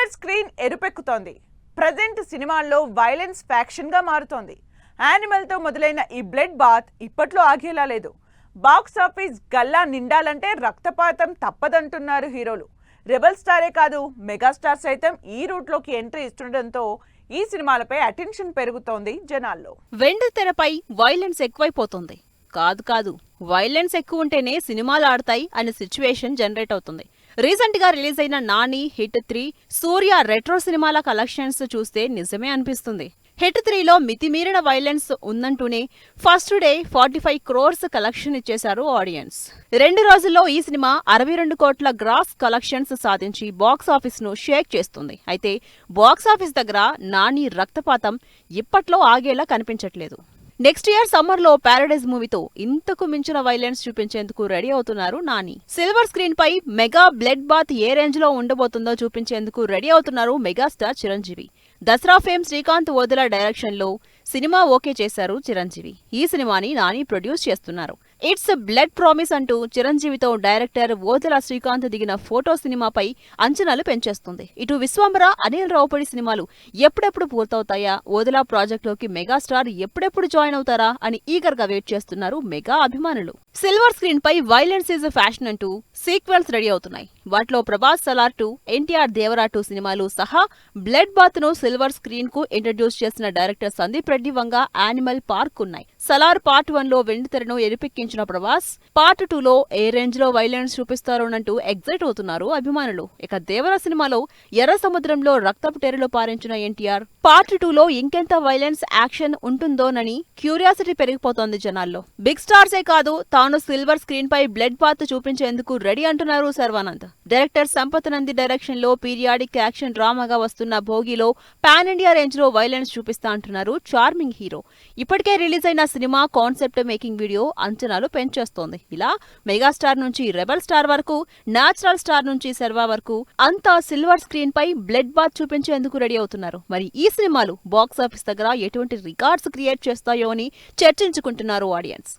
Silver screen ఎరుపెక్కుతోంది. Present సినిమాల్లో violence faction గా మారుతోంది. యానిమల్ తో మొదలైన ఈ బ్లడ్ బాత్ ఇప్పట్లో ఆగేలా లేదు. బాక్స్ ఆఫీస్ గల్లా నిండాలంటే రక్తపాతం తప్పదంటున్నారు హీరోలు. రెబల్ స్టారే కాదు, మెగాస్టార్ సైతం ఈ రూట్ లోకి ఎంట్రీ ఇస్తుండటంతో ఈ సినిమాలపై అటెన్షన్ పెరుగుతోంది జనాల్లో. వెండి తెరపై వైలెన్స్ ఎక్కువైపోతుంది. కాదు వైలెన్స్ ఎక్కువ ఉంటేనే సినిమాలు ఆడతాయి అనే సిచ్యువేషన్ జనరేట్ అవుతుంది. రీసెంట్ గా రిలీజ్ అయిన నాని, హిట్ 3, సూర్య రెట్రో సినిమాల కలెక్షన్స్ చూస్తే నిజమే అనిపిస్తుంది. హిట్ 3లో మితిమీరిన వైలెన్స్ ఉందంటూనే ఫస్ట్ డే 45 crores కలెక్షన్ ఇచ్చేశారు ఆడియన్స్. 2 రోజుల్లో ఈ సినిమా 62 కోట్ల గ్రాస్ కలెక్షన్స్ సాధించి బాక్స్ ఆఫీస్ ను షేక్ చేస్తుంది. అయితే బాక్స్ ఆఫీస్ దగ్గర నాని రక్తపాతం ఇప్పట్లో ఆగేలా కనిపించట్లేదు. నెక్స్ట్ ఇయర్ సమ్మర్ లో పారడైజ్ మూవీతో ఇంతకు మించిన వైలెన్స్ చూపించేందుకు రెడీ అవుతున్నారు నాని. సిల్వర్ స్క్రీన్ పై మెగా బ్లడ్ బాత్ ఏ రేంజ్ లో ఉండబోతుందో చూపించేందుకు రెడీ అవుతున్నారు megastar Chiranjeevi. Dasara fame Srikanth Odela direction లో సినిమా ఓకే చేశారు చిరంజీవి. ఈ సినిమాని నాని ప్రొడ్యూస్ చేస్తున్నారు. ఇట్స్ బ్లడ్ ప్రామిస్ అంటూ చిరంజీవితో డైరెక్టర్ ఓదెల శ్రీకాంత్ దిగిన ఫోటో సినిమాపై అంచనాలు పెంచేస్తుంది. ఇటు విశ్వంబర, అనిల్ రావుపూడి సినిమాలు ఎప్పుడెప్పుడు పూర్తవుతాయా, ఓదెల ప్రాజెక్టులోకి మెగాస్టార్ ఎప్పుడెప్పుడు జాయిన్ అవుతారా అని ఈగర్ గా వెయిట్ చేస్తున్నారు మెగా అభిమానులు. సిల్వర్ స్క్రీన్ పై వైలెన్స్ ఈజ్ ఫ్యాషన్ అంటూ సీక్వెల్స్ రెడీ అవుతున్నాయి. వాటిలో ప్రభాస్ సలార్ 2, ఎన్టీఆర్ దేవరా 2 సినిమాలు సహా బ్లడ్ బాత్ ను సిల్వర్ స్క్రీన్ కు ఇంట్రడ్యూస్ చేసిన director Sandeep Reddy Vanga animal park ఉన్నాయి. సలార్ పార్ట్ 1 లో వెండితెరను ఎరిపెక్కించిన ప్రభాస్ పార్ట్ 2 లో ఏ రేంజ్ లో వైలెన్స్ చూపిస్తారోనంటూ ఎగ్జైట్ అవుతున్నారు అభిమానులు. ఇక దేవరా సినిమాలో ఎర్ర సముద్రంలో రక్తపు టెరలో పారించిన ఎన్టీఆర్ పార్ట్ 2 లో ఇంకెంత వైలెన్స్ యాక్షన్ ఉంటుందోనని క్యూరియాసిటీ పెరిగిపోతోంది జనాల్లో. బిగ్ స్టార్సే కాదు, తాను సిల్వర్ స్క్రీన్ పై బ్లడ్ బాత్ చూపించేందుకు రెడీ అంటున్నారు శర్వానంద్. డైరెక్టర్ సంపత్ నంది డైరెక్షన్ లో పీరియాడిక్ యాక్షన్ డ్రామాగా వస్తున్న భోగిలో పాన్ ఇండియా రేంజ్ లో వైలెన్స్ చూపిస్తా అంటున్నారు చార్మింగ్ హీరో. ఇప్పటికే రిలీజ్ అయిన సినిమా కాన్సెప్ట్ మేకింగ్ వీడియో అంచనాలు పెంచేస్తోంది. ఇలా మెగాస్టార్ నుంచి రెబల్ స్టార్ వరకు, నేచురల్ స్టార్ నుంచి శర్వా వరకు అంతా సిల్వర్ స్క్రీన్ పై బ్లడ్ బాత్ చూపించేందుకు రెడీ అవుతున్నారు. మరి ఈ సినిమాలు బాక్స్ ఆఫీస్ దగ్గర ఎటువంటి రికార్డ్స్ క్రియేట్ చేస్తాయో అని చర్చించుకుంటున్నారు ఆడియన్స్.